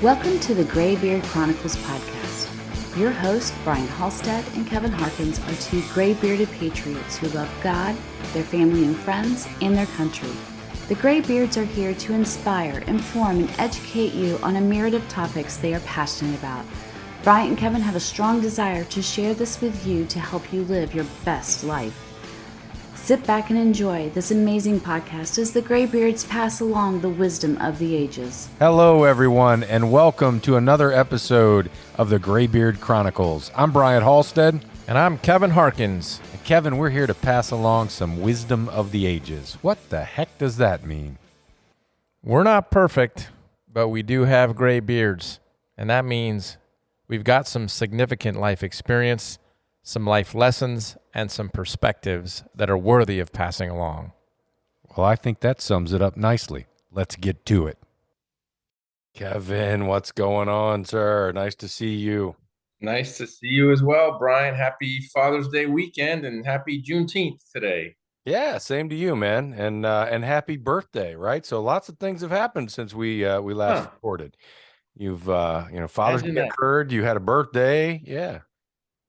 Welcome to the Graybeard Chronicles podcast. Your hosts, Brian Halstead and Kevin Harkins, are two gray-bearded patriots who love God, their family and friends, and their country. The Graybeards are here to inspire, inform, and educate you on a myriad of topics they are passionate about. Brian and Kevin have a strong desire to share this with you to help you live your best life. Sit back and enjoy this amazing podcast as the Graybeards pass along the wisdom of the ages. Hello, everyone, and welcome to another episode of the Graybeard Chronicles. I'm Brian Halstead. And I'm Kevin Harkins. And Kevin, we're here to pass along some wisdom of the ages. What the heck does that mean? We're not perfect, but we do have gray beards. And that means we've got some significant life experience, some life lessons, and some perspectives that are worthy of passing along. Well, I think that sums it up nicely. Let's get to it. Kevin, what's going on, sir? Nice to see you. Nice to see you as well, Brian. Happy Father's Day weekend and happy Juneteenth today. Yeah, same to you, man. And happy birthday, right? So lots of things have happened since we last recorded. You've Father's Day occurred, you had a birthday, yeah.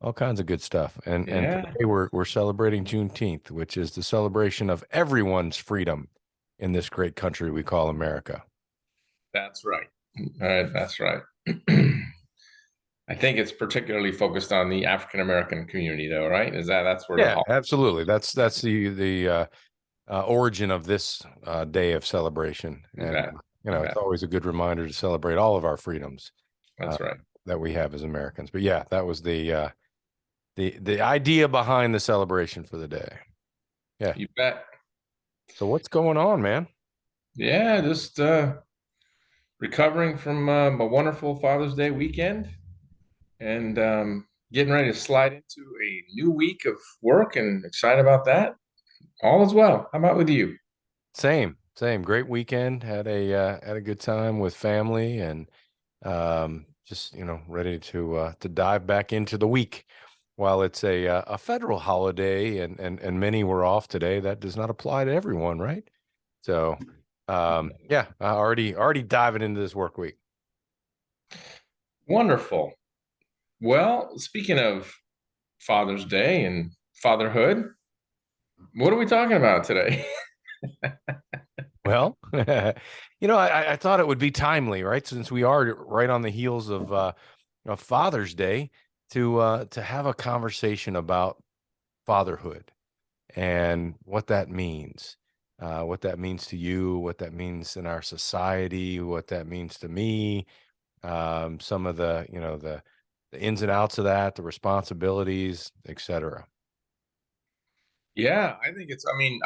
All kinds of good stuff. And today we're celebrating Juneteenth, which is the celebration of everyone's freedom in this great country we call America. That's right. That's right. I think it's particularly focused on the African American community, though, right? That's where? Yeah, absolutely. That's the origin of this day of celebration, and it's always a good reminder to celebrate all of our freedoms. That's right. That we have as Americans. But yeah, that was the idea behind the celebration for the day. Yeah, you bet. So what's going on, man? Yeah, just recovering from a wonderful Father's Day weekend. And getting ready to slide into a new week of work and excited about that. All is well. How about with you? Same. Great weekend. Had a good time with family and just ready to dive back into the week. While it's a federal holiday and many were off today, that does not apply to everyone, right? So already diving into this work week. Wonderful. Well, speaking of Father's Day and fatherhood, what are we talking about today? Well, I thought it would be timely, right? Since we are right on the heels of Father's Day, to have a conversation about fatherhood and what that means to you, what that means in our society, what that means to me, some of the ins and outs of that, the responsibilities, etc. Yeah, I think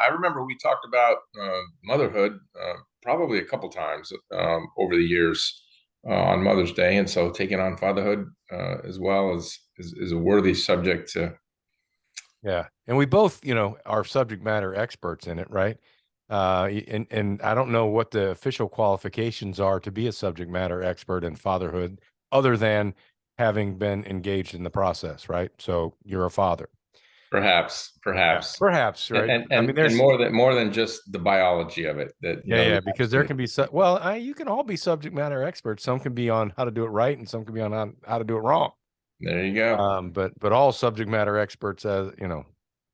I remember we talked about motherhood probably a couple times over the years on Mother's Day. And so taking on fatherhood as well is a worthy subject to. Yeah. And we both, are subject matter experts in it, right? And I don't know what the official qualifications are to be a subject matter expert in fatherhood other than having been engaged in the process, right? So you're a father. Perhaps, right? And there's more than just the biology of it. Because there can be you can all be subject matter experts. Some can be on how to do it right, and some can be on how to do it wrong. There you go. But all subject matter experts, as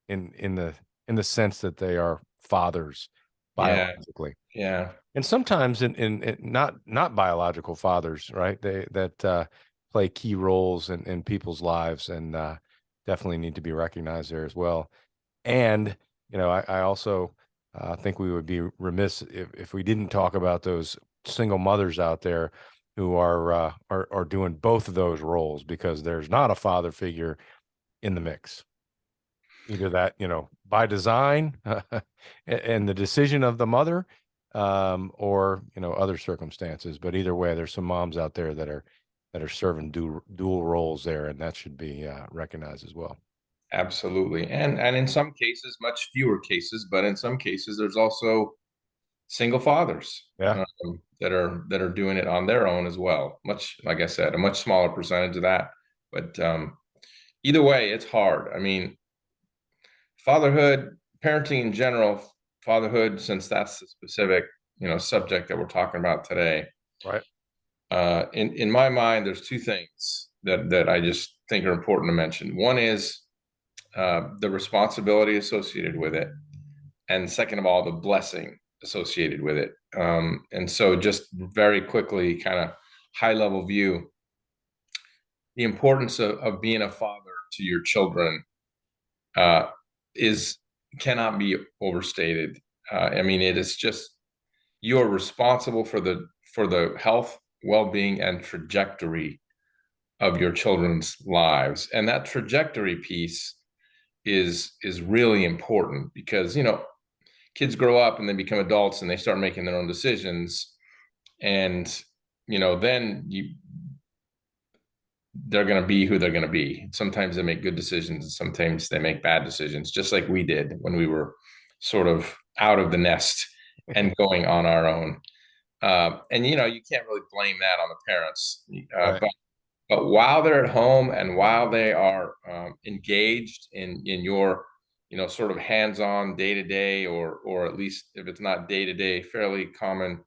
in the sense that they are fathers biologically. Yeah. And sometimes in not biological fathers, right? That play key roles in people's lives and definitely need to be recognized there as well. And I also think we would be remiss if we didn't talk about those single mothers out there who are doing both of those roles, because there's not a father figure in the mix. Either that, by design and the decision of the mother, or other circumstances. But either way, there's some moms out there that are serving dual roles there, and that should be recognized as well. Absolutely. And in some cases, much fewer cases, but in some cases, there's also single fathers that are doing it on their own as well. Much, like I said, a much smaller percentage of that. But either way, it's hard. Fatherhood, parenting in general, fatherhood, since that's the specific, subject that we're talking about today. Right. in my mind, there's two things that I just think are important to mention. One is the responsibility associated with it, and second of all, the blessing associated with it. And so, just very quickly, kind of high level view, the importance of being a father to your children is cannot be overstated. I mean, it is just, you are responsible for the health, well-being, and trajectory of your children's lives, and that trajectory piece is really important because kids grow up and they become adults and they start making their own decisions, and then they're going to be who they're going to be. Sometimes they make good decisions and sometimes they make bad decisions, just like we did when we were sort of out of the nest and going on our own. And you can't really blame that on the parents. Right. But while they're at home and while they are engaged in your sort of hands-on day-to-day, or at least if it's not day-to-day, fairly common,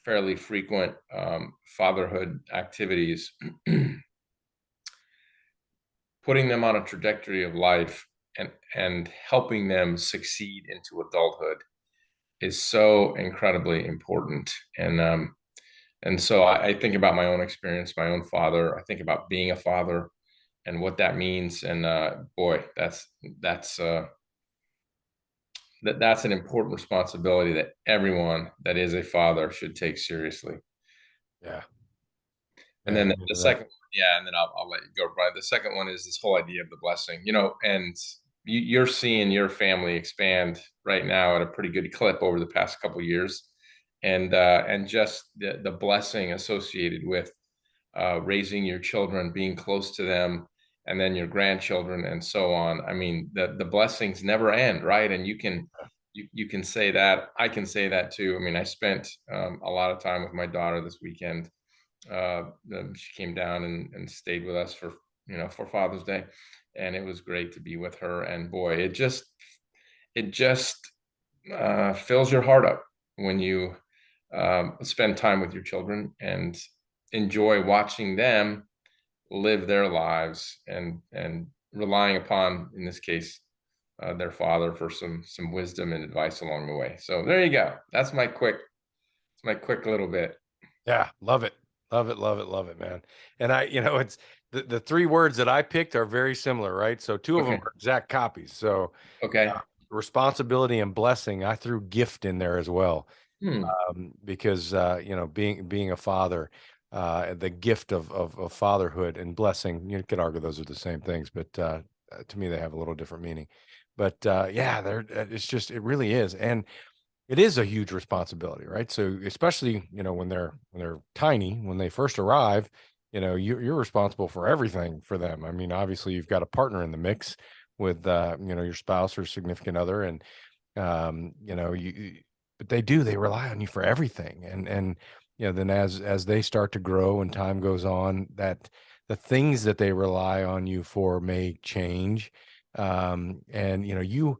fairly frequent fatherhood activities, putting them on a trajectory of life and helping them succeed into adulthood is so incredibly important. And so I think about my own experience, my own father. I think about being a father and what that means. And boy, that's an important responsibility that everyone that is a father should take seriously. Yeah. And then the second, and then I'll let you go, Brian. The second one is this whole idea of the blessing, and you're seeing your family expand right now at a pretty good clip over the past couple of years, and just the blessing associated with raising your children, being close to them, and then your grandchildren, and so on. I mean, the blessings never end, right? And you can say that. I can say that too. I mean, I spent a lot of time with my daughter this weekend. She came down and stayed with us for Father's Day, and it was great to be with her. And boy, it just fills your heart up when you spend time with your children and enjoy watching them live their lives, and relying upon, in this case, their father for some wisdom and advice along the way. So there you go. That's my quick little bit. Yeah, love it. Love it, love it, love it, man. And it's the three words that I picked are very similar, right? So two of them are exact copies. So okay, responsibility and blessing, I threw gift in there as well. Because being a father, the gift of fatherhood and blessing, you could argue those are the same things, but to me they have a little different meaning. But it really is. And it is a huge responsibility, right? So especially, when they're tiny, when they first arrive, you're responsible for everything for them. I mean, obviously you've got a partner in the mix with, your spouse or significant other, and, but they rely on you for everything. And, then as they start to grow and time goes on, that the things that they rely on you for may change. And, you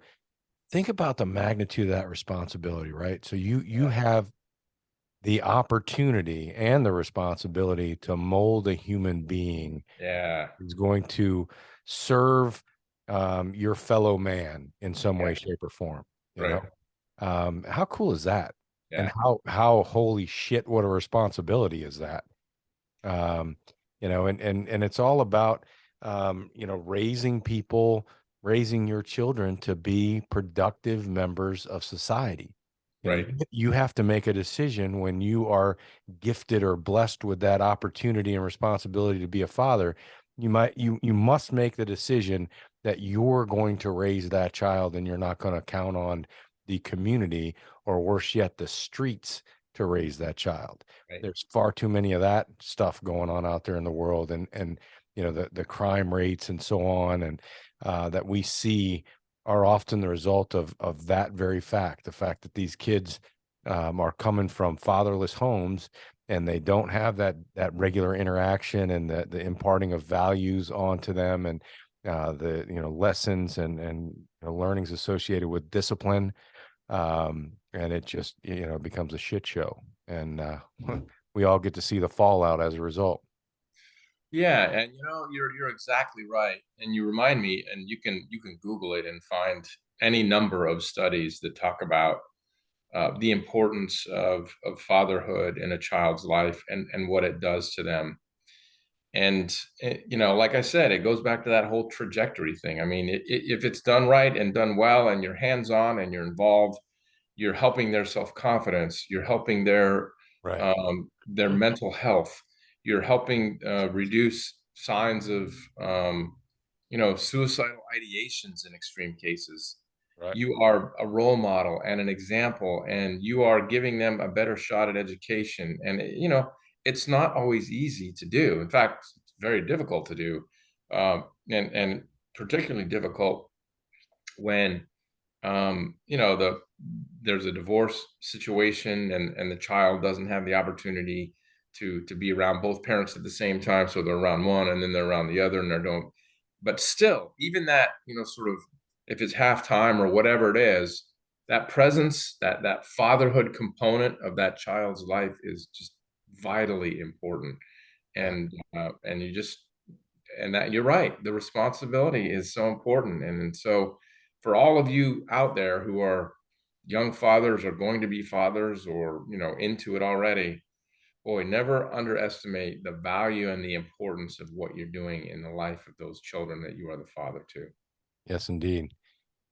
think about the magnitude of that responsibility, right? So you have the opportunity and the responsibility to mold a human being who's going to serve your fellow man in some way, shape, or form. You know, how cool is that? And how holy shit, what a responsibility is that? And it's all about raising people, raising your children to be productive members of society. You have to make a decision when you are gifted or blessed with that opportunity and responsibility to be a father. You must make the decision that you're going to raise that child, and you're not going to count on the community, or worse yet, the streets, to raise that child. There's far too many of that stuff going on out there in the world, and the crime rates and so on, and that we see are often the result of that very fact. The fact that these kids are coming from fatherless homes, and they don't have that regular interaction and the imparting of values onto them, and the lessons and learnings associated with discipline. And it just becomes a shit show. And we all get to see the fallout as a result. Yeah, and you're exactly right. And you remind me, and you can Google it and find any number of studies that talk about the importance of fatherhood in a child's life and what it does to them. And like I said, it goes back to that whole trajectory thing. I mean, if it's done right and done well, and you're hands on and you're involved, you're helping their self-confidence, you're helping Right. their mental health, you're helping reduce signs of suicidal ideations in extreme cases. Right. You are a role model and an example, and you are giving them a better shot at education. And it's not always easy to do. In fact, it's very difficult to do, and particularly difficult when there's a divorce situation, and the child doesn't have the opportunity to be around both parents at the same time. So they're around one and then they're around the other, and they don't. But still, even that, sort of, if it's halftime or whatever it is, that presence, that fatherhood component of that child's life is just vitally important. Yeah. And you just and that you're right, the responsibility is so important. And so for all of you out there who are young fathers or going to be fathers, or into it already, boy, never underestimate the value and the importance of what you're doing in the life of those children that you are the father to. Yes, indeed.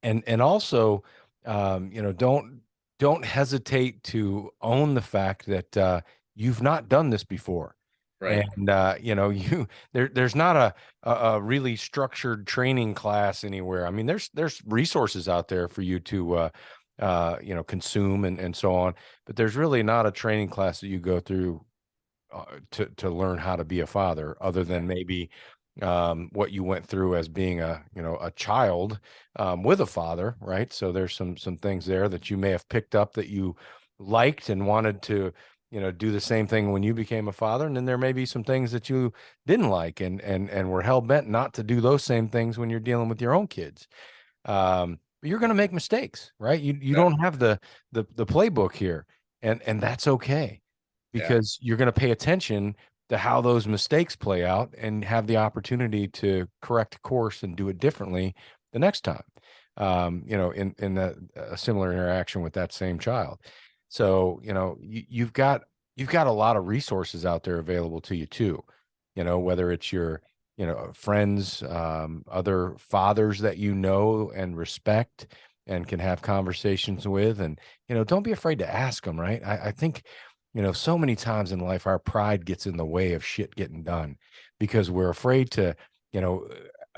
And also, don't hesitate to own the fact that you've not done this before. Right. And there's not a really structured training class anywhere. I mean, there's resources out there for you to consume and so on, but there's really not a training class that you go through to learn how to be a father, other than maybe what you went through as being a child with a father, right? So there's some things there that you may have picked up that you liked and wanted to do the same thing when you became a father, and then there may be some things that you didn't like and were hell bent not to do those same things when you're dealing with your own kids. But you're going to make mistakes, right? You Yeah. don't have the playbook here, and that's okay, Yeah. because you're going to pay attention to how those mistakes play out and have the opportunity to correct course and do it differently the next time. In a similar interaction with that same child. So, you've got a lot of resources out there available to you too. Whether it's your friends, other fathers that and respect and can have conversations with, and don't be afraid to ask them. Right? I think so many times in life, our pride gets in the way of shit getting done because we're afraid to,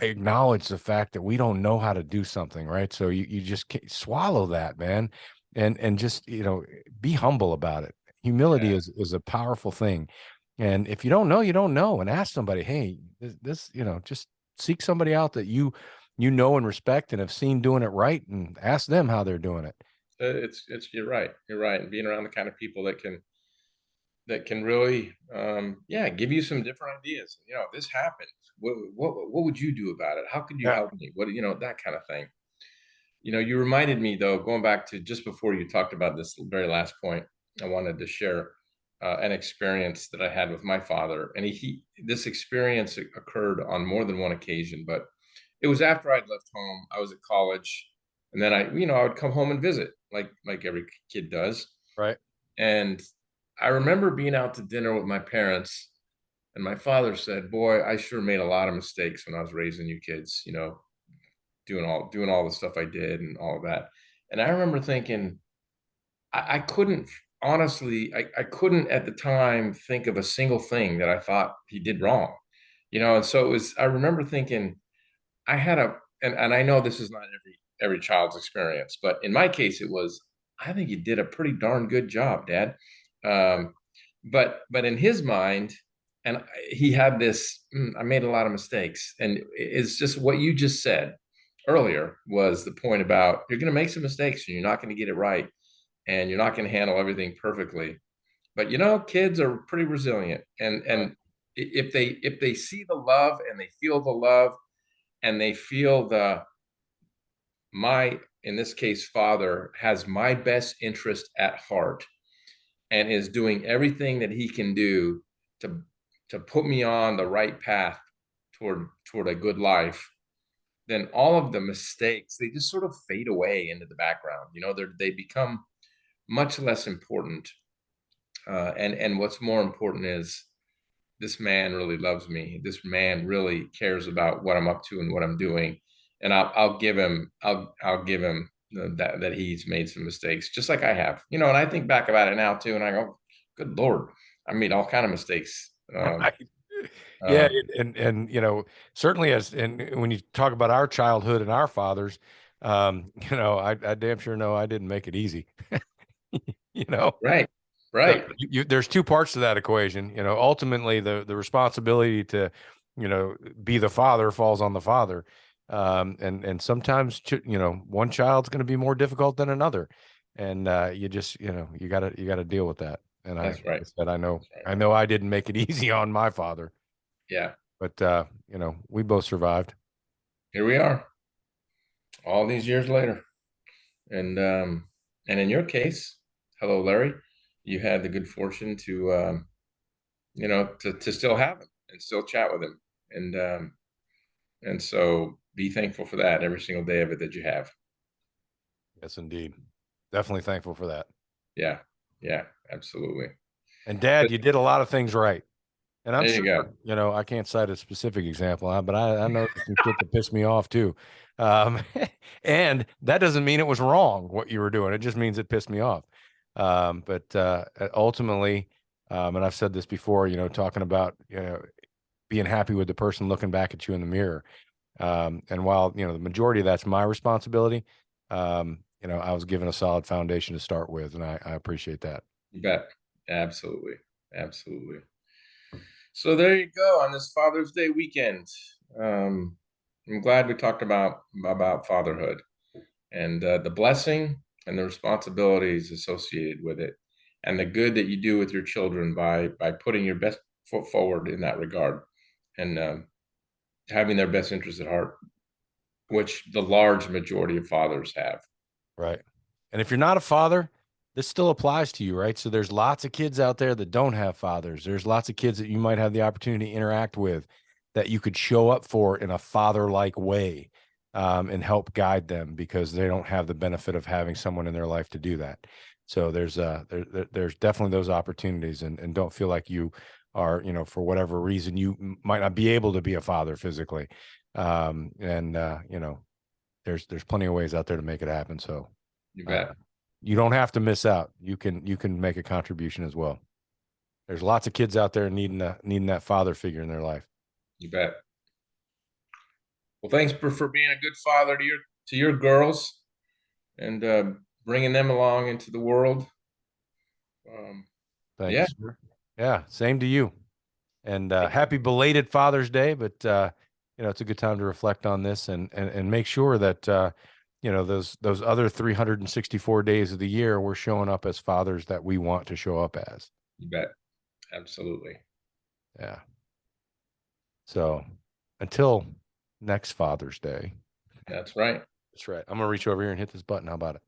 acknowledge the fact that we don't know how to do something, right? So you just swallow that, man, and just, be humble about it. Humility Yeah. is a powerful thing. And if you don't know, you don't know, and ask somebody, hey, this, just seek somebody out that you know and respect and have seen doing it right, and ask them how they're doing it. It's you're right. You're right. And being around the kind of people that can really, give you some different ideas. This happened. What would you do about it? How could you Yeah. help me? That kind of thing. You reminded me, though, going back to just before you talked about this very last point, I wanted to share an experience that I had with my father. And this experience occurred on more than one occasion, but it was after I'd left home. I was at college, and then I would come home and visit, like every kid does. Right. And I remember being out to dinner with my parents, and my father said, "Boy, I sure made a lot of mistakes when I was raising you kids, doing all the stuff I did and all of that." And I remember thinking, I couldn't honestly, I couldn't at the time think of a single thing that I thought he did wrong. And so I remember thinking, I had and I know this is not every child's experience, but in my case, it was, I think you did a pretty darn good job, Dad. Um, but in his mind, and he had this, I made a lot of mistakes, and it's just what you just said earlier was the point about, you're going to make some mistakes and you're not going to get it right, and you're not going to handle everything perfectly. But kids are pretty resilient, and Right. if they see the love and they feel the love, and they feel in this case, father has my best interest at heart, and is doing everything that he can do to put me on the right path toward a good life, then all of the mistakes, they just sort of fade away into the background. They become much less important. And what's more important is, this man really loves me. This man really cares about what I'm up to and what I'm doing. And I'll give him that he's made some mistakes, just like I have. And I think back about it now too, and I go, good Lord, I made all kind of mistakes. Right. Yeah, and certainly when you talk about our childhood and our fathers, I damn sure know I didn't make it easy. Right. There's two parts to that equation. Ultimately the responsibility to, be the father falls on the father. And sometimes, one child's going to be more difficult than another. And you just, you gotta deal with that. And That's right. I know I didn't make it easy on my father. Yeah. But, we both survived. Here we are all these years later. And in your case, hello, Larry, you had the good fortune to, to still have him and still chat with him. And so be thankful for that every single day of it that you have. Yes, indeed. Definitely thankful for that. Yeah. Yeah, absolutely. And Dad, you did a lot of things right. And I'm There you sure, I can't cite a specific example, but I know some shit that pissed me off too. And that doesn't mean it was wrong what you were doing. It just means it pissed me off. But ultimately, and I've said this before, talking about, being happy with the person looking back at you in the mirror. And while, the majority of that's my responsibility, I was given a solid foundation to start with, and I appreciate that. You bet. Absolutely. Absolutely. So there you go on this Father's Day weekend. I'm glad we talked about fatherhood and the blessing and the responsibilities associated with it, and the good that you do with your children by putting your best foot forward in that regard, and having their best interests at heart, which the large majority of fathers have. Right. And if you're not a father, this still applies to you, right? So there's lots of kids out there that don't have fathers. There's lots of kids that you might have the opportunity to interact with that you could show up for in a father-like way, and help guide them, because they don't have the benefit of having someone in their life to do that. So there's definitely those opportunities, and don't feel like you are, for whatever reason, you might not be able to be a father physically. There's plenty of ways out there to make it happen. So You bet. You don't have to miss out. You can make a contribution as well. There's lots of kids out there needing that father figure in their life. You bet. Well, thanks for being a good father to your girls, and bringing them along into the world. Thanks. Yeah, same to you. And happy belated Father's Day. But it's a good time to reflect on this and make sure that those other 364 days of the year, we're showing up as fathers that we want to show up as. You bet. Absolutely. Yeah. So until next Father's Day. That's right. That's right. I'm going to reach over here and hit this button. How about it?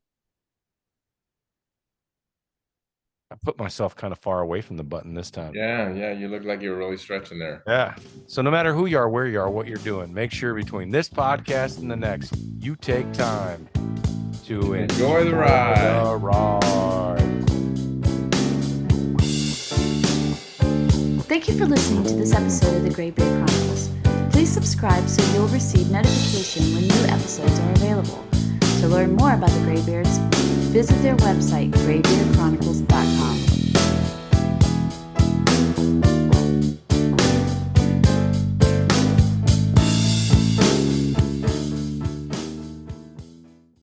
I put myself kind of far away from the button this time. Yeah. You look like you're really stretching there. Yeah. So no matter who you are, where you are, what you're doing, make sure between this podcast and the next, you take time to enjoy the ride. Thank you for listening to this episode of the Graybeard Chronicles. Please subscribe so you'll receive notification when new episodes are available. To learn more about the Graybeards, visit their website, graybeardchronicles.com.